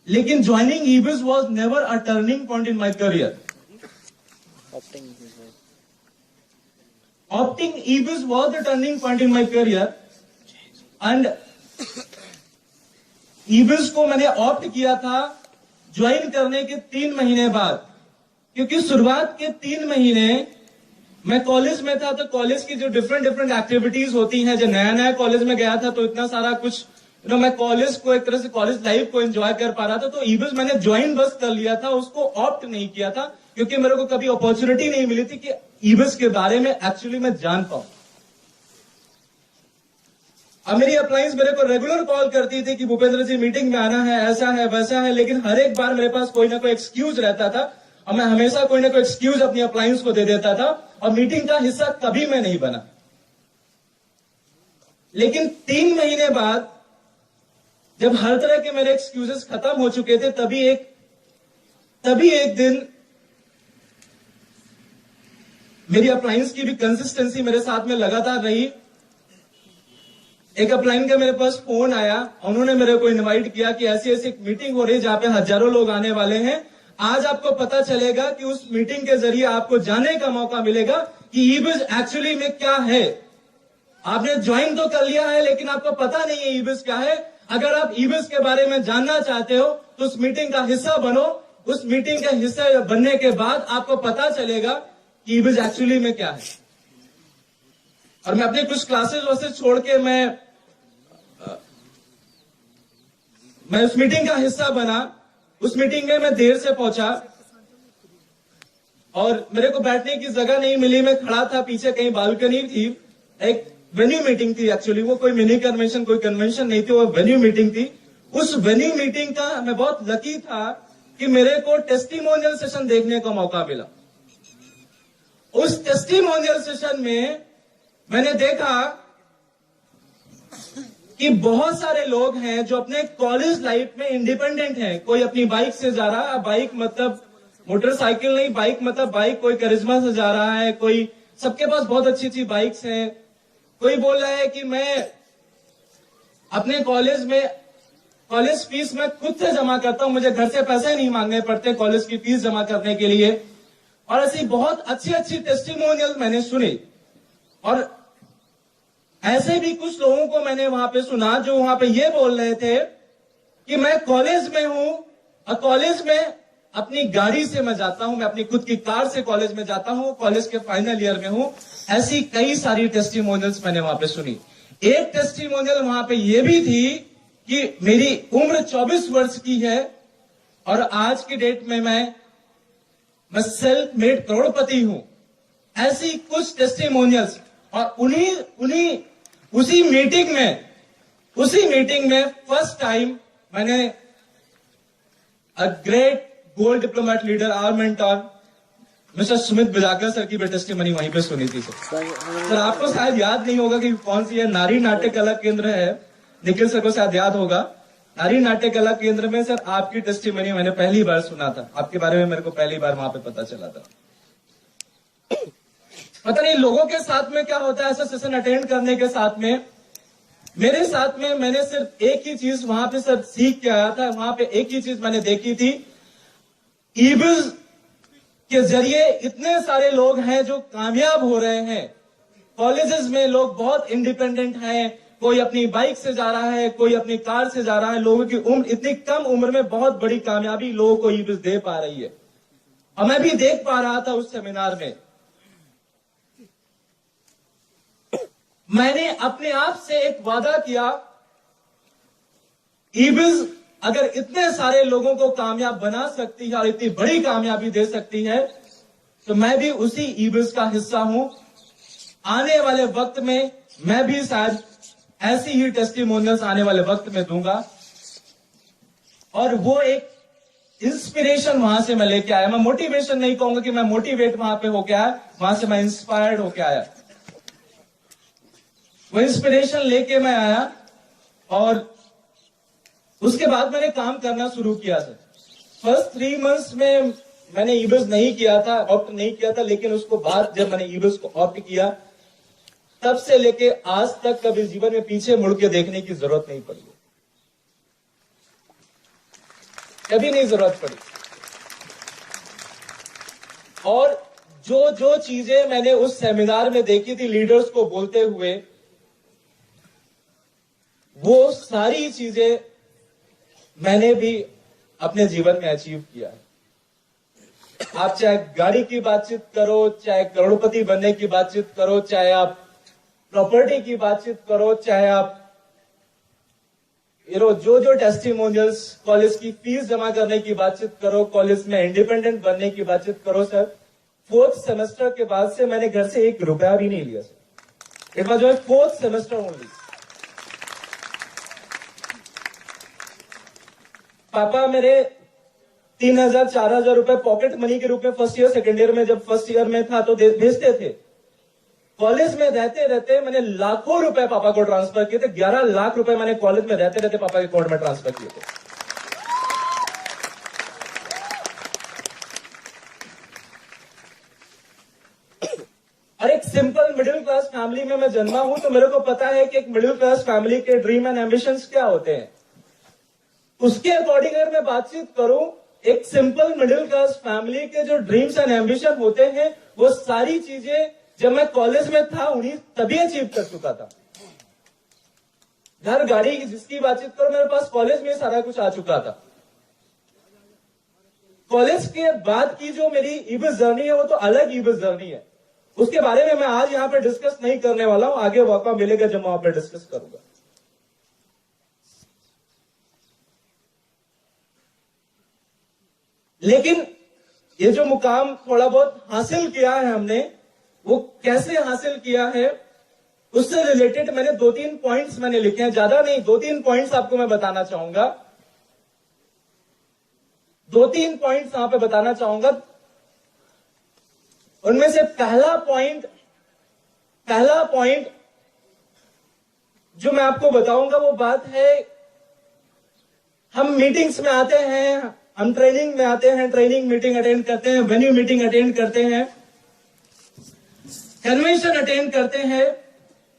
लेकिन joining EBIS was never a turning point in my career. Opting EBIS was the turning point in my career, and EBIS को मैंने opt किया था join करने के 3 महीने बाद, क्योंकि शुरुआत के 3 महीने मैं कॉलेज में था, तो कॉलेज की जो डिफरेंट एक्टिविटीज होती हैं, जो नया कॉलेज में गया था तो इतना सारा कुछ मैं कॉलेज को एक तरह से कॉलेज लाइफ को एंजॉय कर पा रहा था. तो ईबिस मैंने ज्वाइन बस कर लिया था, उसको ऑप्ट नहीं किया था, क्योंकि मेरे को कभी अपॉर्चुनिटी नहीं मिली थी कि ईबिस के बारे में एक्चुअली मैं जान पाऊं. अब मेरी अप्लाइंस मेरे को रेगुलर कॉल करती थी कि भूपेंद्र जी मीटिंग में आना है, ऐसा है वैसा है, लेकिन हर एक बार मेरे पास कोई ना कोई एक्सक्यूज रहता था और मैं हमेशा कोई ना कोई एक्सक्यूज अपनी अप्लाइंस को दे देता था और मीटिंग का हिस्सा कभी मैं नहीं बना. लेकिन 3 महीने बाद जब हर तरह के मेरे एक्सक्यूजेस खत्म हो चुके थे, तभी एक दिन मेरी अप्लाइंस की भी कंसिस्टेंसी मेरे साथ में लगातार रही. एक अप्लाइन का मेरे पास फोन आया, उन्होंने मेरे को इनवाइट किया कि ऐसी ऐसी एक मीटिंग हो रही है जहां पे हजारों लोग आने वाले हैं. आज आपको पता चलेगा कि उस मीटिंग के जरिए आपको जानने का मौका मिलेगा कि ईबिस एक्चुअली में क्या है. आपने ज्वाइन तो कर लिया है, लेकिन आपको पता नहीं है ईबिस क्या है. अगर आप ईबिस के बारे में जानना चाहते हो तो उस मीटिंग का हिस्सा बनो. उस मीटिंग के हिस्से बनने के बाद आपको पता चलेगा कि ईबिस एक्चुअली में क्या है. और मैं अपने कुछ क्लासेस छोड़ के मैं उस मीटिंग का हिस्सा बना. उस मीटिंग में मैं देर से पहुंचा और मेरे को बैठने की जगह नहीं मिली. मैं खड़ा था, पीछे कहीं बालकनी थी. एक वेन्यू मीटिंग थी एक्चुअली, वो कोई मिनी कन्वेंशन कोई कन्वेंशन नहीं थी, वो वेन्यू मीटिंग थी. उस वेन्यू मीटिंग का मैं बहुत लकी था कि मेरे को टेस्टिमोनियल सेशन देखने का मौका मिला. उस टेस्टिमोनियल सेशन में मैंने देखा कि बहुत सारे लोग हैं जो अपने कॉलेज लाइफ में इंडिपेंडेंट हैं. कोई अपनी बाइक से जा रहा है, बाइक मतलब मोटरसाइकिल नहीं, बाइक मतलब बाइक. कोई करिश्मा से जा रहा है, कोई, सबके पास बहुत अच्छी अच्छी बाइक्स हैं. कोई बोल रहा है कि मैं अपने कॉलेज फीस मैं खुद से जमा करता हूं, मुझे घर से पैसे नहीं मांगने पड़ते कॉलेज की फीस जमा करने के लिए. और ऐसी बहुत अच्छी अच्छी टेस्टिमोनियल मैंने सुनी. और ऐसे भी कुछ लोगों को मैंने वहां पे सुना जो वहां पे ये बोल रहे थे कि मैं कॉलेज में हूं और कॉलेज में अपनी गाड़ी से मैं जाता हूं, मैं अपनी खुद की कार से कॉलेज में जाता हूं, कॉलेज के फाइनल ईयर में हूं. ऐसी कई सारी टेस्टिमोनियल्स मैंने वहां पे सुनी. एक टेस्टिमोनियल वहां पे ये भी थी कि मेरी उम्र 24 वर्ष की है और आज की डेट में मैं सेल्फ मेड करोड़पति हूं. ऐसी कुछ टेस्टिमोनियल्स. और उसी मीटिंग में फर्स्ट टाइम मैंने a great gold diplomat leader our mentor mister Sumit Bijakar sir की टेस्टिमनी वहीं पे सुनी थी. सर आपको शायद याद नहीं होगा कि कौन सी है, नारी नाट्य कला केंद्र है, निखिल सर को शायद याद होगा. नारी नाट्य कला केंद्र में सर आपकी टेस्टिमनी मैंने पहली बार सुना था. आपके बारे में मेरे को पहली बार वहां पे पता चला था. पता नहीं लोगों के साथ में क्या होता है ऐसा सेशन अटेंड करने के साथ में. मेरे साथ में मैंने सिर्फ एक ही चीज वहां पे सर सीख के आया था. वहां पे एक ही चीज मैंने देखी थी. ईबिस के जरिए इतने सारे लोग हैं जो कामयाब हो रहे हैं. कॉलेजेस में लोग बहुत इंडिपेंडेंट हैं. कोई अपनी बाइक से जा रहा है, कोई अपनी कार से जा रहा है. लोगों की उम्र इतनी कम उम्र में बहुत बड़ी कामयाबी लोगों को ईबिस दे पा रही है. और मैं भी देख पा रहा था उस सेमिनार में. मैंने अपने आप से एक वादा किया, ईबिस अगर इतने सारे लोगों को कामयाब बना सकती है और इतनी बड़ी कामयाबी दे सकती है तो मैं भी उसी ईबिस का हिस्सा हूं. आने वाले वक्त में मैं भी शायद ऐसी ही टेस्टिमोनियल्स आने वाले वक्त में दूंगा. और वो एक इंस्पिरेशन वहां से मैं लेके आया. मैं मोटिवेशन नहीं कहूंगा कि मैं मोटिवेट वहां पे होके आया, वहां से मैं इंस्पायर्ड होके आया. वो इंस्पिरेशन लेके मैं आया और उसके बाद मैंने काम करना शुरू किया. सर फर्स्ट 3 मंथ्स में मैंने ईबिस नहीं किया था, ऑप्ट नहीं किया था. लेकिन उसको बाद जब मैंने ईबिस को ऑप्ट किया तब से लेके आज तक कभी जीवन में पीछे मुड़ के देखने की जरूरत नहीं पड़ी. कभी नहीं जरूरत पड़ी। और जो जो चीजें मैंने उस सेमिनार में देखी थी लीडर्स को बोलते हुए, वो सारी चीजें मैंने भी अपने जीवन में अचीव किया है। आप चाहे गाड़ी की बातचीत करो, चाहे करोड़पति बनने की बातचीत करो, चाहे आप प्रॉपर्टी की बातचीत करो, चाहे आप जो जो टेस्टिमोनियल्स, कॉलेज की फीस जमा करने की बातचीत करो, कॉलेज में इंडिपेंडेंट बनने की बातचीत करो सर, 4th सेमेस्टर के बाद से मैंने घर से 1 रुपया भी नहीं लिया sir. It was my 4th semester only. पापा मेरे 3,000 4,000 रुपए पॉकेट मनी के रूप में फर्स्ट ईयर सेकेंड ईयर में, जब फर्स्ट ईयर में था तो भेजते थे। कॉलेज में रहते रहते मैंने लाखों रुपए पापा को ट्रांसफर किए थे। 11 लाख रुपए मैंने कॉलेज में रहते रहते पापा के अकाउंट में ट्रांसफर किए थे। और एक सिंपल मिडिल क्लास फैमिली में मैं जन्मा हूं, तो मेरे को पता है कि एक मिडिल क्लास फैमिली के ड्रीम एंड एम्बिशंस क्या होते हैं। उसके अकॉर्डिंग अगर मैं बातचीत करूं, एक सिंपल मिडिल क्लास फैमिली के जो ड्रीम्स एंड एम्बिशन होते हैं, वो सारी चीजें जब मैं कॉलेज में था उन्हीं तभी अचीव कर चुका था। घर गाड़ी जिसकी बातचीत करो, मेरे पास कॉलेज में सारा कुछ आ चुका था। कॉलेज के बाद की जो मेरी ईबीएस जर्नी है वो तो अलग ईबीएस जर्नी है। उसके बारे में मैं आज यहां पे डिस्कस नहीं करने वाला हूं, आगे मौका मिलेगा जब मैं वहां पे डिस्कस करूंगा। लेकिन ये जो मुकाम थोड़ा बहुत हासिल किया है हमने, वो कैसे हासिल किया है उससे रिलेटेड मैंने 2-3 पॉइंट्स मैंने लिखे हैं, ज्यादा नहीं, 2-3 पॉइंट्स आपको मैं बताना चाहूंगा। 2-3 पॉइंट्स यहां पे बताना चाहूंगा। उनमें से पहला पॉइंट जो मैं आपको बताऊंगा वो बात है, हम मीटिंग्स में आते हैं, हम ट्रेनिंग में आते हैं, ट्रेनिंग मीटिंग अटेंड करते हैं, वेन्यू मीटिंग अटेंड करते हैं, कन्वेंशन अटेंड करते हैं,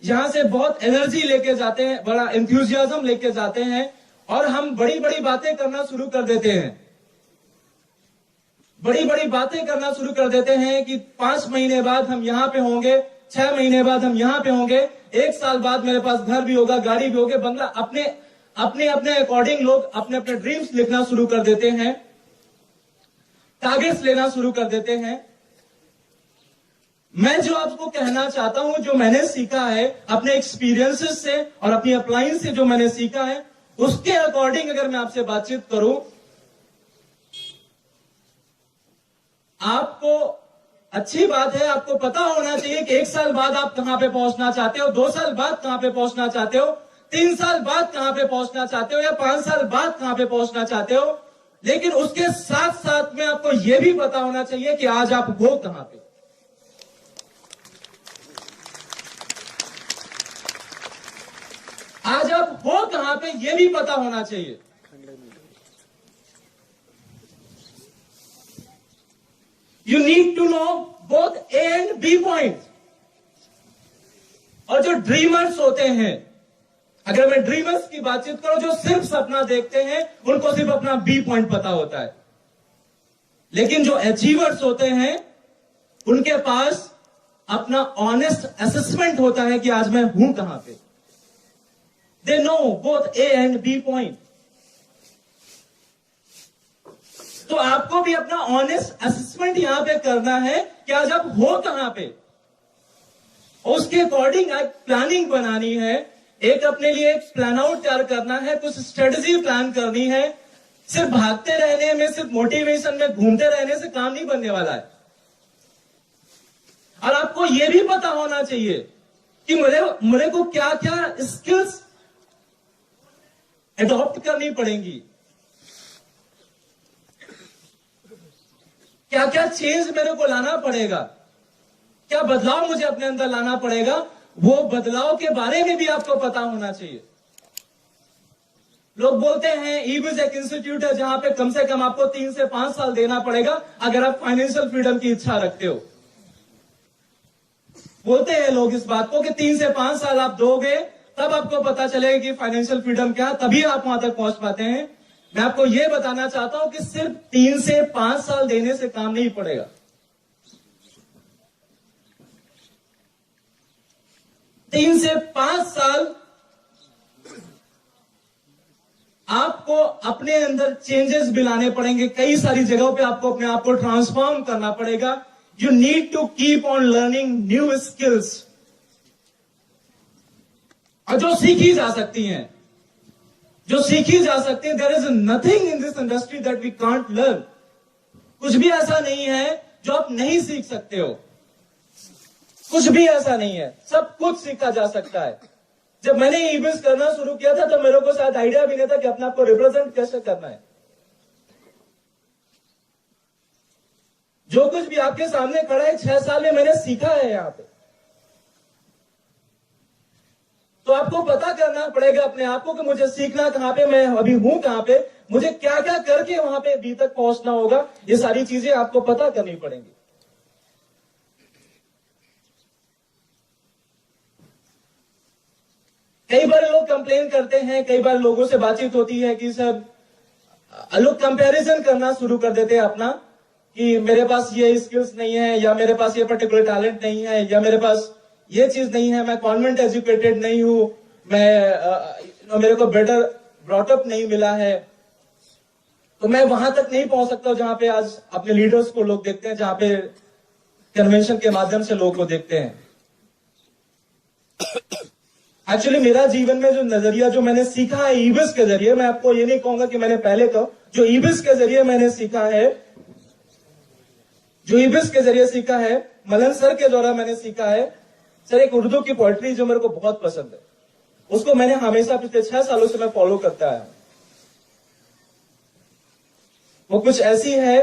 यहां से बहुत एनर्जी लेके जाते हैं, बड़ा एंथुसियाज्म लेके जाते हैं और हम बड़ी बड़ी बातें करना शुरू कर देते हैं। बड़ी बड़ी बातें करना शुरू कर देते हैं कि 5 महीने बाद हम यहां पे होंगे, 6 महीने बाद हम यहां पे होंगे, 1 साल बाद मेरे पास घर भी होगा, गाड़ी भी होगी, बंगला। अपने अकॉर्डिंग लोग अपने अपने ड्रीम्स लिखना शुरू कर देते हैं, टारगेट्स लेना शुरू कर देते हैं। मैं जो आपको कहना चाहता हूं, जो मैंने सीखा है अपने एक्सपीरियंसेस से और अपनी अप्लायंस से, जो मैंने सीखा है उसके अकॉर्डिंग अगर मैं आपसे बातचीत करूं, आपको अच्छी बात है, आपको पता होना चाहिए कि 1 साल बाद आप कहां पे पहुंचना चाहते हो, 2 साल बाद कहां पे पहुंचना चाहते हो, 3 साल बाद कहां पे पहुंचना चाहते हो, या 5 साल बाद कहां पे पहुंचना चाहते हो। लेकिन उसके साथ साथ में आपको यह भी पता होना चाहिए कि आज आप हो कहां पे। आज आप हो कहां पे यह भी पता होना चाहिए। You need to know both A and B points. और जो ड्रीमर्स होते हैं, अगर मैं ड्रीमर्स की बातचीत करूं, जो सिर्फ सपना देखते हैं, उनको सिर्फ अपना बी पॉइंट पता होता है। लेकिन जो अचीवर्स होते हैं, उनके पास अपना ऑनेस्ट असेसमेंट होता है कि आज मैं हूं कहां पे। They know both A and B point. तो आपको भी अपना ऑनेस्ट असेसमेंट यहां पे करना है कि आज आप हो कहां पे, उसके अकॉर्डिंग एक प्लानिंग बनानी है, एक अपने लिए एक प्लान आउट तैयार करना है, कुछ स्ट्रेटजी प्लान करनी है। सिर्फ भागते रहने में, सिर्फ मोटिवेशन में घूमते रहने से काम नहीं बनने वाला है। और आपको यह भी पता होना चाहिए कि मुझे को क्या क्या स्किल्स एडॉप्ट करनी पड़ेंगी, क्या क्या चेंज मेरे को लाना पड़ेगा, क्या बदलाव मुझे अपने अंदर लाना पड़ेगा। वो बदलाव के बारे में भी आपको पता होना चाहिए। लोग बोलते हैं ईबीएस एक इंस्टीट्यूट है जहां पे कम से कम आपको 3 से 5 साल देना पड़ेगा अगर आप फाइनेंशियल फ्रीडम की इच्छा रखते हो। बोलते हैं लोग इस बात को कि 3 से 5 साल आप दोगे तब आपको पता चलेगा कि फाइनेंशियल फ्रीडम क्या, तभी आप वहां तक पहुंच पाते हैं। मैं आपको यह बताना चाहता हूं कि सिर्फ 3 से 5 साल देने से काम नहीं पड़ेगा। 3 से 5 साल आपको अपने अंदर चेंजेस भी लाने पड़ेंगे। कई सारी जगहों पे आपको अपने आप को ट्रांसफॉर्म करना पड़ेगा। You need to keep on learning new skills, और जो सीखी जा सकती हैं, जो सीखी जा सकती है। There is nothing in this industry that we can't learn. कुछ भी ऐसा नहीं है जो आप नहीं सीख सकते हो, कुछ भी ऐसा नहीं है, सब कुछ सीखा जा सकता है। जब मैंने ई-बिज करना शुरू किया था तो मेरे को शायद आइडिया भी नहीं था कि अपने आप को रिप्रेजेंट कैसे करना है। जो कुछ भी आपके सामने खड़ा है 6 साल में मैंने सीखा है यहां पे। तो आपको पता करना पड़ेगा अपने आप को कि मुझे सीखना कहां पे, मैं अभी हूं कहां पे, मुझे क्या क्या करके वहां पे अभी तक पहुंचना होगा। ये सारी चीजें आपको पता करनी पड़ेंगी। कई बार लोग कंप्लेन करते हैं, कई बार लोगों से बातचीत होती है कि सर, लोग कंपैरिजन करना शुरू कर देते हैं अपना, कि मेरे पास ये स्किल्स नहीं है, या मेरे पास ये पर्टिकुलर टैलेंट नहीं है, या मेरे पास ये चीज नहीं है, मैं कॉन्वेंट एजुकेटेड नहीं हूं, मैं मेरे को बेटर ब्रॉटअप नहीं मिला है, तो मैं वहां तक नहीं पहुंच सकता जहां पे आज अपने लीडर्स को लोग देखते हैं, जहां पे कन्वेंशन के माध्यम से लोग को देखते हैं। एक्चुअली मेरा जीवन में जो नजरिया जो मैंने सीखा है ई-बिज के जरिए, मैं आपको ये नहीं कहूंगा कि मैंने पहले कहा, जो ई-बिज के जरिए मैंने सीखा है, जो ई-बिज के जरिए सीखा है, मलन सर के द्वारा मैंने सीखा है। सर, एक उर्दू की पोएट्री जो मेरे को बहुत पसंद है, उसको मैंने हमेशा पिछले 6 सालों से मैं फॉलो करता आया हूं। वो कुछ ऐसी है,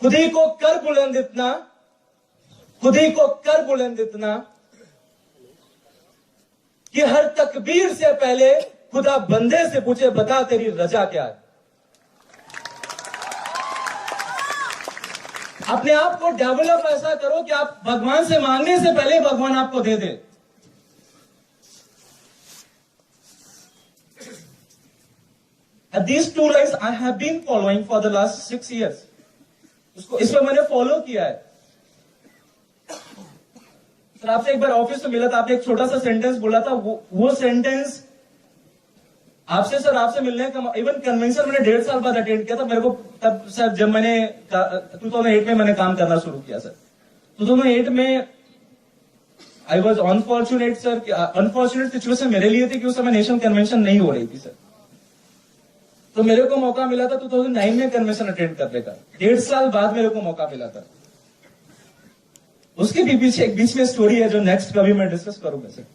खुद ही को कर बुलंद इतना, खुद ही को कर बुलंद इतना कि हर तकबीर से पहले खुदा बंदे से पूछे, बता तेरी रजा क्या है। अपने आप को डेवलप ऐसा करो कि आप भगवान से मांगने से पहले भगवान आपको दे दे। These 2 lines I have been following for the last 6 years. उसको इस पर मैंने फॉलो किया है। सर, आपसे एक बार ऑफिस में मिला था, आपने एक छोटा सा सेंटेंस बोला था, वो सेंटेंस आपसे, सर आपसे मिलने का, इवन कन्वेंशन मैंने 1.5 साल बाद अटेंड किया था। मेरे को तब सर, जब मैंने 2008 में मैंने काम करना शुरू किया सर, 2008 में I was unfortunate sir. Unfortunate situation मेरे लिए थी कि उस समय नेशनल कन्वेंशन नहीं हो रही थी सर। तो मेरे को मौका मिला था 2009 में कन्वेंशन अटेंड करने का, 1.5 साल बाद मेरे को मौका मिला था। उसके भी पीछे एक बीच में स्टोरी है जो नेक्स्ट कभी मैं डिस्कस करूंगा सर।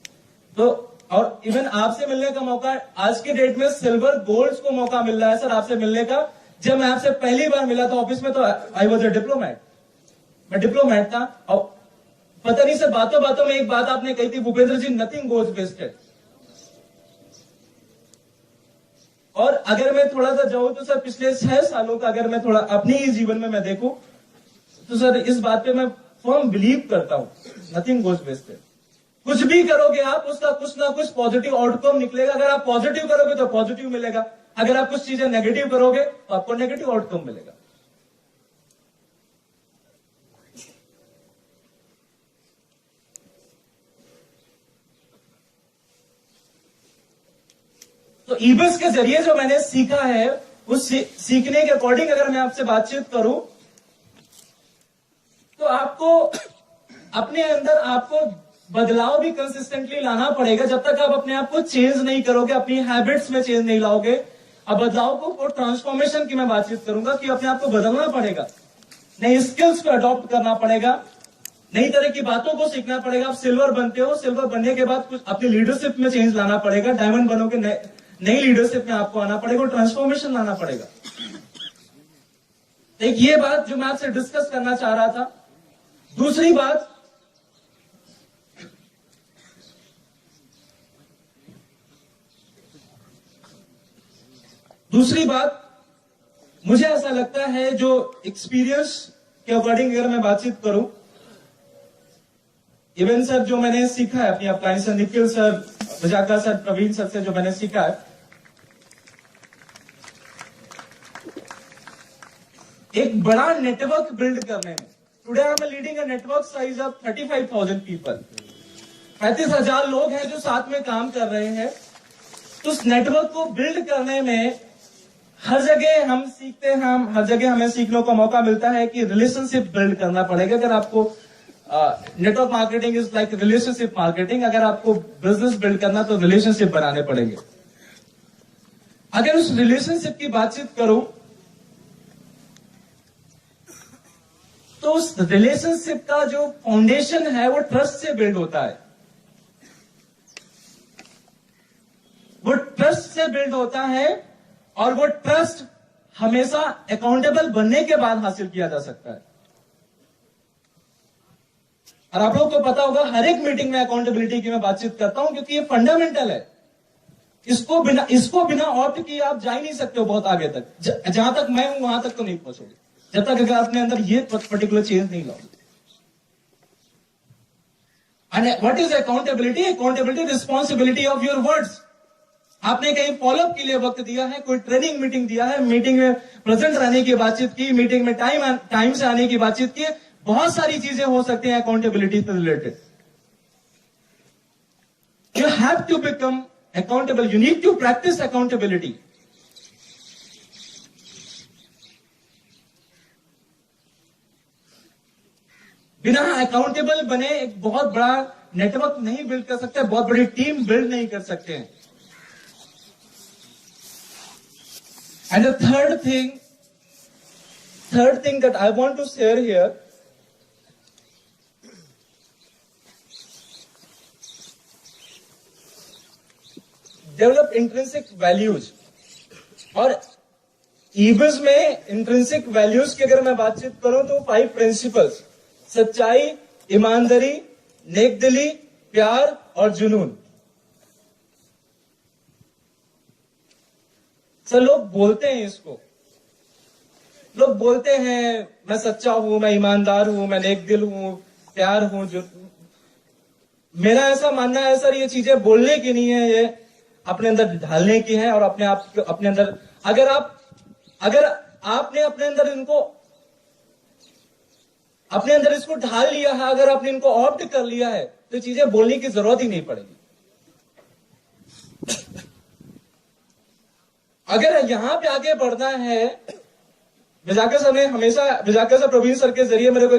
तो और इवन आपसे मिलने का मौका आज के डेट में सिल्वर गोल्ड को मौका मिल रहा है सर आपसे मिलने का। जब मैं आपसे पहली बार मिला था ऑफिस में तो आई वॉज अ डिप्लोमेट, मैं डिप्लोमेट था। और पता नहीं सर, बातों बातों में एक बात आपने कही थी, भूपेंद्र जी, नथिंग गोज वेस्टेड। और अगर मैं थोड़ा सा जाऊं तो सर, पिछले 6 सालों का अगर मैं थोड़ा अपने ही जीवन में मैं देखूं तो सर, इस बात पे मैं फर्म बिलीव करता हूं, नथिंग गोज वेस्टेड। कुछ भी करोगे आप, उसका कुछ ना कुछ पॉजिटिव आउटकम निकलेगा। अगर आप पॉजिटिव करोगे तो पॉजिटिव मिलेगा, अगर आप कुछ चीजें नेगेटिव करोगे तो आपको नेगेटिव आउटकम मिलेगा। तो ई-बिज के जरिए जो मैंने सीखा है, उस सीखने के अकॉर्डिंग अगर मैं आपसे बातचीत करूं तो आपको अपने अंदर आपको बदलाव भी कंसिस्टेंटली लाना पड़ेगा। जब तक आप अपने आप को चेंज नहीं करोगे, अपनी हैबिट्स में चेंज नहीं लाओगे। अब बदलाव को ट्रांसफॉर्मेशन की मैं बातचीत करूंगा कि अपने आप को बदलना पड़ेगा, नई स्किल्स को अडॉप्ट करना पड़ेगा, नई तरह की बातों को सीखना पड़ेगा। आप सिल्वर बनते हो, सिल्वर बनने के बाद कुछ अपनी लीडरशिप में चेंज लाना पड़ेगा। डायमंड बनोगे, नई लीडरशिप में आपको आना पड़ेगा, ट्रांसफॉर्मेशन लाना पड़ेगा। एक ये बात जो मैं आपसे डिस्कस करना चाह रहा था। दूसरी बात मुझे ऐसा लगता है, जो एक्सपीरियंस के अकॉर्डिंग अगर मैं बातचीत करूं, इवन सर जो मैंने सीखा है अपनी Afghanistan, Nikhil sir, Vijaka sir, Praveen sir से जो मैंने सीखा है, एक बड़ा नेटवर्क बिल्ड करने में। Today I am leading a network size of 35,000 people. 35,000 लोग हैं जो साथ में काम कर रहे हैं। तो उस नेटवर्क को बिल्ड करने में हर जगह हम सीखते हैं, हर जगह हमें सीखने का मौका मिलता है कि रिलेशनशिप बिल्ड करना पड़ेगा। अगर आपको network marketing is like relationship marketing, अगर आपको बिजनेस बिल्ड करना तो रिलेशनशिप बनाने पड़ेंगे। अगर उस रिलेशनशिप की बातचीत करूं तो उस रिलेशनशिप का जो फाउंडेशन है वो ट्रस्ट से बिल्ड होता है। वो ट्रस्ट से बिल्ड होता है और वो ट्रस्ट हमेशा अकाउंटेबल बनने के बाद हासिल किया जा सकता है। और आप लोगों को पता होगा, हर एक मीटिंग में अकाउंटेबिलिटी की मैं बातचीत करता हूं क्योंकि ये फंडामेंटल है। इसको बिना ऑप्ट किए आप जा ही नहीं सकते हो बहुत आगे तक। जहां तक मैं हूं वहां तक तो नहीं पहुंचोगे जब तक अगर अपने अंदर ये पर्टिकुलर चेंज नहीं लाओगे। And what is accountability? Accountability responsibility of your words. आपने कहीं फॉलोअप के लिए वक्त दिया है, कोई ट्रेनिंग मीटिंग दिया है, मीटिंग में प्रेजेंट रहने की बातचीत की, मीटिंग में टाइम से आने की बातचीत की, बहुत सारी चीजें हो सकती हैं अकाउंटेबिलिटी से related. You have to become accountable, you need to practise accountability. बिना अकाउंटेबल बने एक बहुत बड़ा नेटवर्क नहीं बिल्ड कर सकते, बहुत बड़ी टीम बिल्ड नहीं कर सकते हैं। And the third thing that I want to share here, develop intrinsic values। और ईबिज में इंट्रिंसिक वैल्यूज की अगर मैं बातचीत करूं तो 5 प्रिंसिपल्स: सच्चाई, ईमानदारी, नेकदिली, प्यार और जुनून। सर लोग बोलते हैं इसको, लोग बोलते हैं मैं सच्चा हूं, मैं ईमानदार हूं, मैं नेकदिल हूं, प्यार हूं। जो मेरा ऐसा मानना है सर, ये चीजें बोलने की नहीं है, ये अपने अंदर ढालने की है। और अपने अंदर अगर आपने अपने अंदर इसको ढाल लिया है, अगर आपने इनको ऑप्ट कर लिया है तो चीजें बोलने की जरूरत ही नहीं पड़ेगी। अगर यहां पे आगे बढ़ना है, विजाकर सर प्रवीण सर के जरिए मेरे को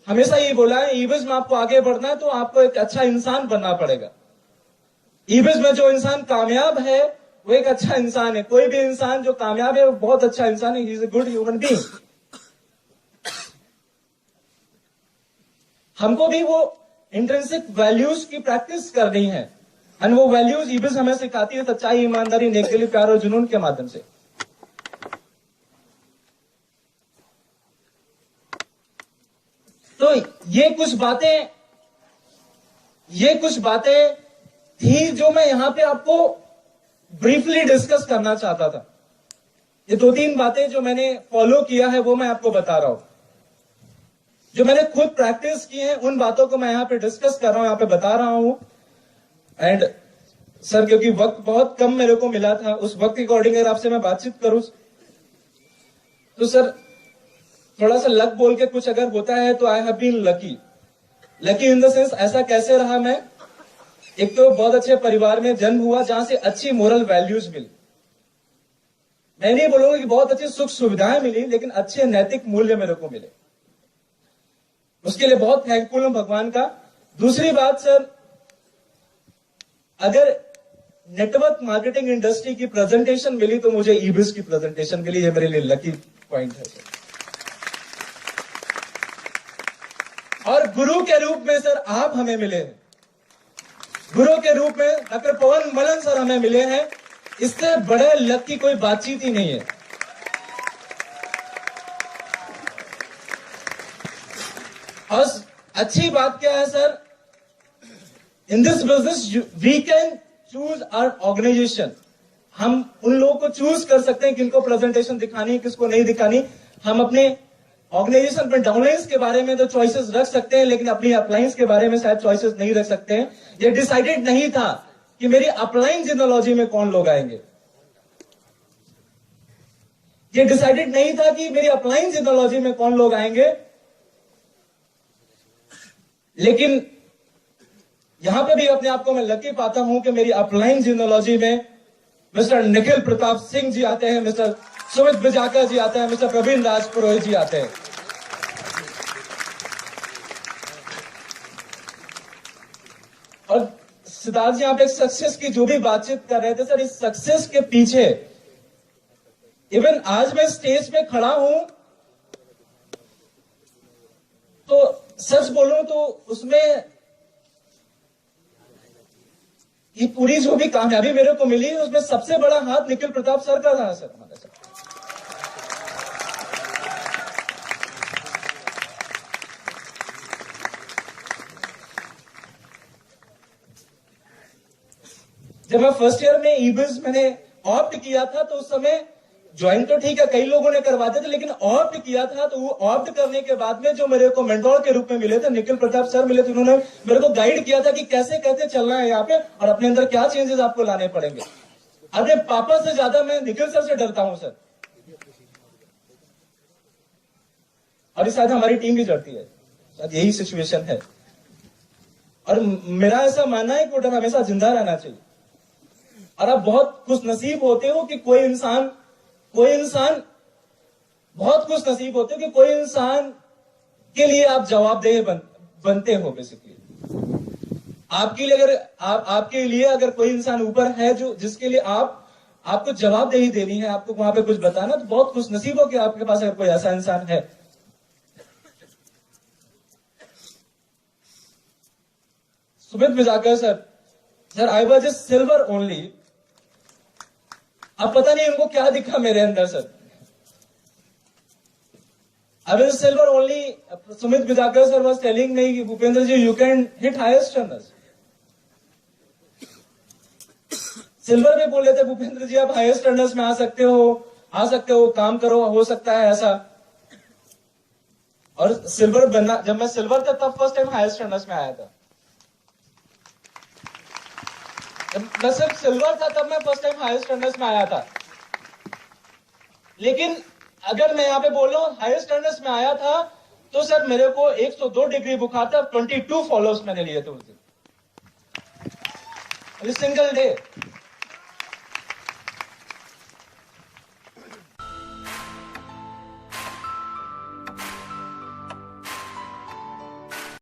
हमेशा ये बोला है, ईबिज में आपको आगे बढ़ना है तो आपको एक अच्छा इंसान बनना पड़ेगा। ईबिज में जो इंसान कामयाब है वो एक अच्छा इंसान है। कोई भी इंसान जो कामयाब है वो बहुत अच्छा इंसान है, he is a good human being. हमको भी वो इंट्रिंसिक वैल्यूज की प्रैक्टिस करनी है। एंड वो वैल्यूज ईबिज हमें सिखाती है सच्चाई, ईमानदारी, नेकदिली, प्यार और जुनून के माध्यम से। तो ये कुछ बातें थी जो मैं यहां पे आपको ब्रीफली डिस्कस करना चाहता था। ये 2-3 बातें जो मैंने फॉलो किया है वो मैं आपको बता रहा हूं। जो मैंने खुद प्रैक्टिस की है उन बातों को मैं यहां पे डिस्कस कर रहा हूं, यहां पे बता रहा हूं। एंड सर क्योंकि वक्त बहुत कम मेरे को मिला था, उस वक्त के अकॉर्डिंग अगर आपसे मैं बातचीत करूं तो सर थोड़ा सा लक बोल के कुछ अगर होता है तो I have been lucky in the sense, ऐसा कैसे रहा मैं, एक तो बहुत अच्छे परिवार में जन्म हुआ जहां से अच्छी मोरल वैल्यूज मिली। मैं नहीं बोलूंगा कि बहुत अच्छी सुख सुविधाएं मिली, लेकिन अच्छे नैतिक मूल्य मेरे को मिले, उसके लिए बहुत थैंकफुल हूं भगवान का। दूसरी बात सर, अगर नेटवर्क मार्केटिंग इंडस्ट्री की प्रेजेंटेशन मिली तो मुझे ईबिज की प्रेजेंटेशन मिली, ये मेरे लिए लकी पॉइंट है सर। और गुरु के रूप में सर आप हमें मिले हैं, गुरु के रूप में डॉक्टर पवन मलन सर हमें मिले हैं। इससे बड़े लक की कोई बातचीत ही नहीं है। और अच्छी बात क्या है sir, in this business we can choose our organisation. हम उन लोगों को चूज कर सकते हैं किनको प्रेजेंटेशन दिखानी है, किसको नहीं दिखानी। हम अपने ऑर्गेनाइजेशन पर डाउनलाइंस के बारे में तो चॉइसेस रख सकते हैं, लेकिन अपनी अपलाइंस के बारे में शायद चॉइसेस नहीं रख सकते हैं। ये डिसाइडेड नहीं था कि मेरी अपलाइन जिनोलॉजी में कौन लोग आएंगे। ये डिसाइडेड नहीं था कि मेरी अपलाइन जिम्नोलॉजी में कौन लोग आएंगे, लेकिन यहां पे भी अपने आप को मैं लकी पाता हूं कि मेरी अपलाइन जिम्नोलॉजी में मिस्टर निखिल प्रताप सिंह जी आते हैं, मिस्टर सुमित बिजाकर जी आते हैं, मिस्टर प्रवीण राज पुरोहित जी आते हैं। और सिद्धार्थ जी, आप एक सक्सेस की जो भी बातचीत कर रहे थे सर, इस सक्सेस के पीछे इवन आज मैं स्टेज पे खड़ा हूं तो सच बोलूं तो उसमें ये पूरी जो भी कामयाबी मेरे को मिली है उसमें सबसे बड़ा हाथ निखिल प्रताप सर का था सर, हमारे सर। जब मैं फर्स्ट ईयर में ईबिज मैंने ऑप्ट किया था तो उस समय ज्वाइन तो ठीक है कई लोगों ने करवाते थे, लेकिन ऑप्ट किया था तो वो ऑप्ट करने के बाद में जो मेरे को मेंटोर के रूप में मिले थे निखिल प्रताप सर मिले थे। उन्होंने मेरे को गाइड किया था कि कैसे कैसे चलना है यहाँ पे और अपने अंदर क्या चेंजेस आपको लाने पड़ेंगे। अपने पापा से ज्यादा मैं निखिल सर से डरता हूं सर, और शायद हमारी टीम भी डरती है, शायद यही सिचुएशन है। और मेरा ऐसा मानना है कि वो डर हमेशा जिंदा रहना चाहिए। और आप बहुत खुश नसीब होते हो कि कोई इंसान बहुत खुश नसीब होते हो कि कोई इंसान के लिए आप जवाबदेह बनते हो। बेसिकली आपके लिए अगर कोई इंसान ऊपर है जो जिसके लिए आपको जवाबदेही देनी है, आपको वहां पे कुछ बताना, तो बहुत खुश नसीब हो कि आपके पास अगर कोई ऐसा इंसान है। Sumit Bijakar sir I was a silver only. अब पता नहीं उनको क्या दिखा मेरे अंदर sir. I was silver only. Sumit Bidakar sir was telling me, Bhupendra ji, you can hit highest runners. Silver में बोल रहे थे भूपेंद्र जी आप हाईएस्ट रनर्स में आ सकते हो, काम करो, हो सकता है ऐसा। और सिल्वर बनना, जब मैं सिल्वर था तब फर्स्ट टाइम हाईएस्ट रनर्स में आया था। जब मैं सिर्फ सिल्वर था तब मैं फर्स्ट टाइम हाईएस्ट रनर्स में आया था। लेकिन अगर मैं यहाँ पे बोल रहा हूँ हाईएस्ट रनर्स में आया था तो सर मेरे को 102 डिग्री बुखार था, 22 फॉलोअर्स मैंने लिए थे उस दिन, सिंगल डे।